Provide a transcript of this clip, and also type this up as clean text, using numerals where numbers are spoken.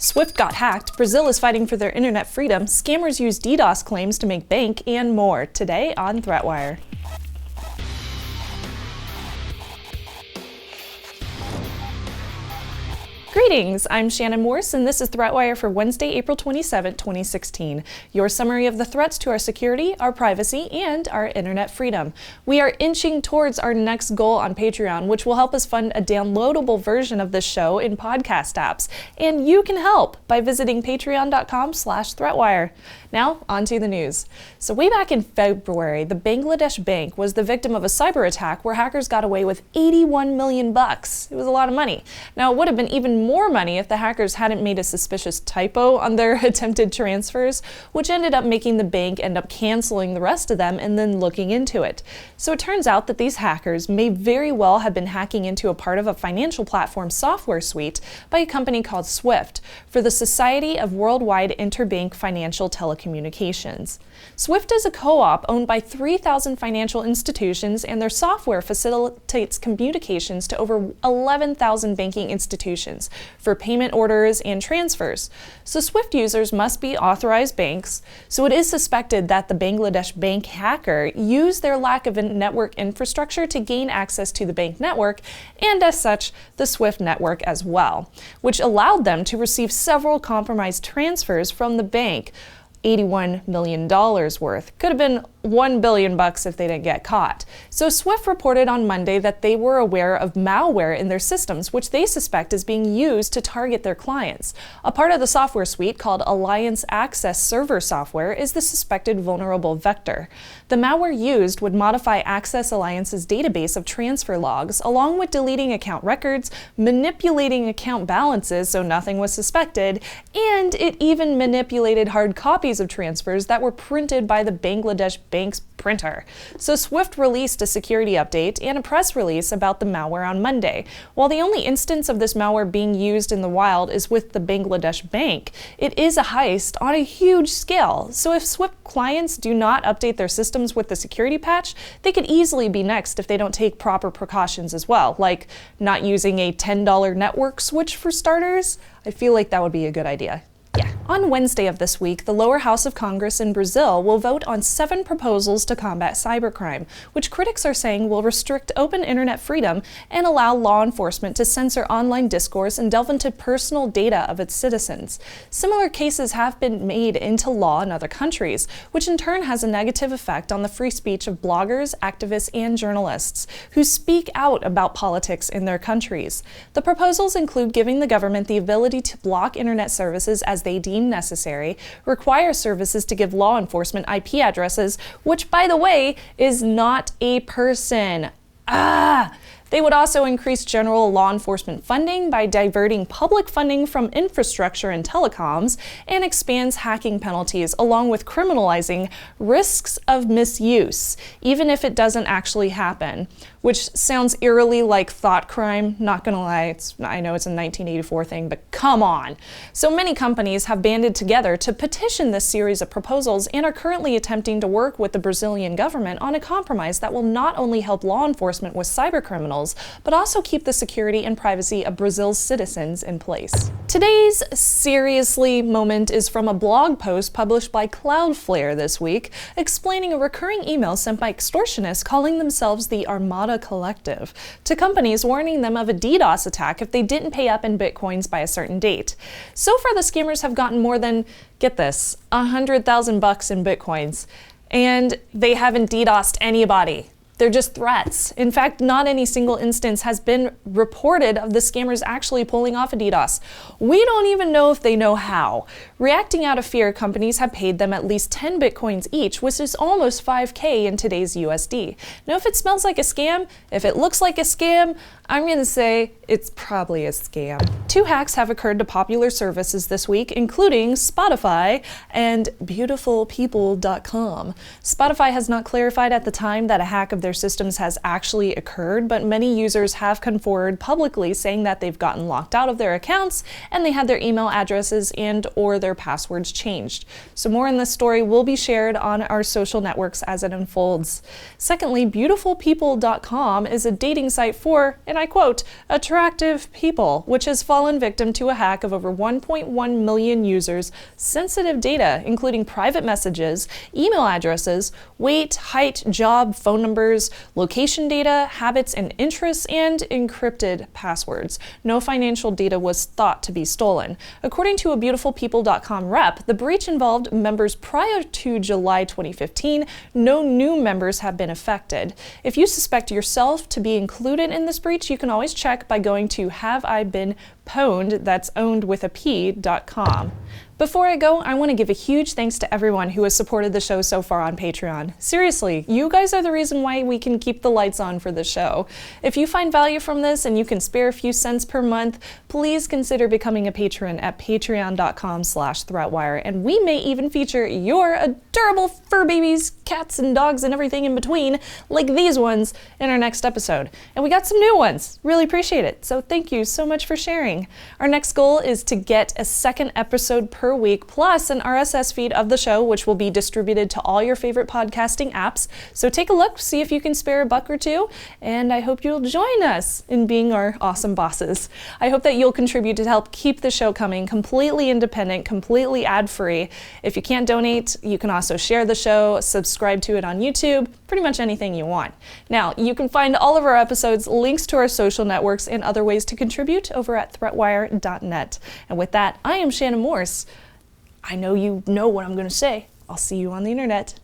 SWIFT got hacked, Brazil is fighting for their internet freedom, scammers use DDoS claims to make bank, and more. Today on ThreatWire. Greetings, I'm Shannon Morse, and this is ThreatWire for Wednesday, April 27, 2016. Your summary of the threats to our security, our privacy, and our internet freedom. We are inching towards our next goal on Patreon, which will help us fund a downloadable version of this show in podcast apps. And you can help by visiting patreon.com/ThreatWire. Now, on to the news. So way back in February, the Bangladesh bank was the victim of a cyber attack where hackers got away with $81 million. It was a lot of money. Now, it would have been even more money if the hackers hadn't made a suspicious typo on their attempted transfers, which ended up making the bank end up canceling the rest of them and then looking into it. So it turns out that these hackers may very well have been hacking into a part of a financial platform software suite by a company called SWIFT for the Society of Worldwide Interbank Financial Telecommunications. SWIFT is a co-op owned by 3,000 financial institutions, and their software facilitates communications to over 11,000 banking institutions for payment orders and transfers. So SWIFT users must be authorized banks, so it is suspected that the Bangladesh bank hacker used their lack of network infrastructure to gain access to the bank network, and as such, the SWIFT network as well, which allowed them to receive several compromised transfers from the bank. $81 million worth. Could have been $1 billion if they didn't get caught. So SWIFT reported on Monday that they were aware of malware in their systems, which they suspect is being used to target their clients. A part of the software suite called Alliance Access Server Software is the suspected vulnerable vector. The malware used would modify Access Alliance's database of transfer logs, along with deleting account records, manipulating account balances so nothing was suspected, and it even manipulated hard copies of transfers that were printed by the Bangladesh bank's printer. So SWIFT released a security update and a press release about the malware on Monday. While the only instance of this malware being used in the wild is with the Bangladesh bank, it is a heist on a huge scale. So if SWIFT clients do not update their systems with the security patch, they could easily be next if they don't take proper precautions as well, like not using a $10 network switch for starters. I feel like that would be a good idea. On Wednesday of this week, the lower house of Congress in Brazil will vote on 7 proposals to combat cybercrime, which critics are saying will restrict open internet freedom and allow law enforcement to censor online discourse and delve into personal data of its citizens. Similar cases have been made into law in other countries, which in turn has a negative effect on the free speech of bloggers, activists, and journalists who speak out about politics in their countries. The proposals include giving the government the ability to block internet services as they deem necessary, require services to give law enforcement IP addresses, which, by the way, is not a person. They would also increase general law enforcement funding by diverting public funding from infrastructure and telecoms, and expands hacking penalties along with criminalizing risks of misuse, even if it doesn't actually happen, which sounds eerily like thought crime. Not gonna lie, I know it's a 1984 thing, but come on. So many companies have banded together to petition this series of proposals and are currently attempting to work with the Brazilian government on a compromise that will not only help law enforcement with cybercriminals, but also keep the security and privacy of Brazil's citizens in place. Today's seriously moment is from a blog post published by Cloudflare this week, explaining a recurring email sent by extortionists calling themselves the Armada Collective to companies, warning them of a DDoS attack if they didn't pay up in bitcoins by a certain date. So far, the scammers have gotten more than, get this, $100,000 in bitcoins, and they haven't DDoSed anybody. They're just threats. In fact, not any single instance has been reported of the scammers actually pulling off a DDoS. We don't even know if they know how. Reacting out of fear, companies have paid them at least 10 bitcoins each, which is almost $5,000 in today's USD. Now, if it smells like a scam, if it looks like a scam, I'm gonna say it's probably a scam. 2 hacks have occurred to popular services this week, including Spotify and beautifulpeople.com. Spotify has not clarified at the time that a hack of their their systems has actually occurred, but many users have come forward publicly saying that they've gotten locked out of their accounts and they had their email addresses and or their passwords changed. So more in this story will be shared on our social networks as it unfolds. Secondly, beautifulpeople.com is a dating site for, and I quote, attractive people, which has fallen victim to a hack of over 1.1 million users' sensitive data, including private messages, email addresses, weight, height, job, phone numbers, location data, habits and interests, and encrypted passwords. No financial data was thought to be stolen. According to a beautifulpeople.com rep, the breach involved members prior to July 2015. No new members have been affected. If you suspect yourself to be included in this breach, you can always check by going to haveibeenpwned, that's owned with a p.com. Before I go, I want to give a huge thanks to everyone who has supported the show so far on Patreon. Seriously, you guys are the reason why we can keep the lights on for the show. If you find value from this and you can spare a few cents per month, please consider becoming a patron at patreon.com/threatwire, and we may even feature your adorable fur babies, cats and dogs and everything in between, like these ones, in our next episode. And we got some new ones. Really appreciate it. So thank you so much for sharing. Our next goal is to get a second episode per week, plus an RSS feed of the show, which will be distributed to all your favorite podcasting apps. So take a look, see if you can spare a buck or two, and I hope you'll join us in being our awesome bosses. I hope that you'll contribute to help keep the show coming, completely independent, completely ad-free. If you can't donate, you can also share the show, subscribe to it on YouTube, pretty much anything you want. Now, you can find all of our episodes, links to our social networks, and other ways to contribute over at threatwire.net. And with that, I am Shannon Morse. I know you know what I'm going to say. I'll see you on the internet.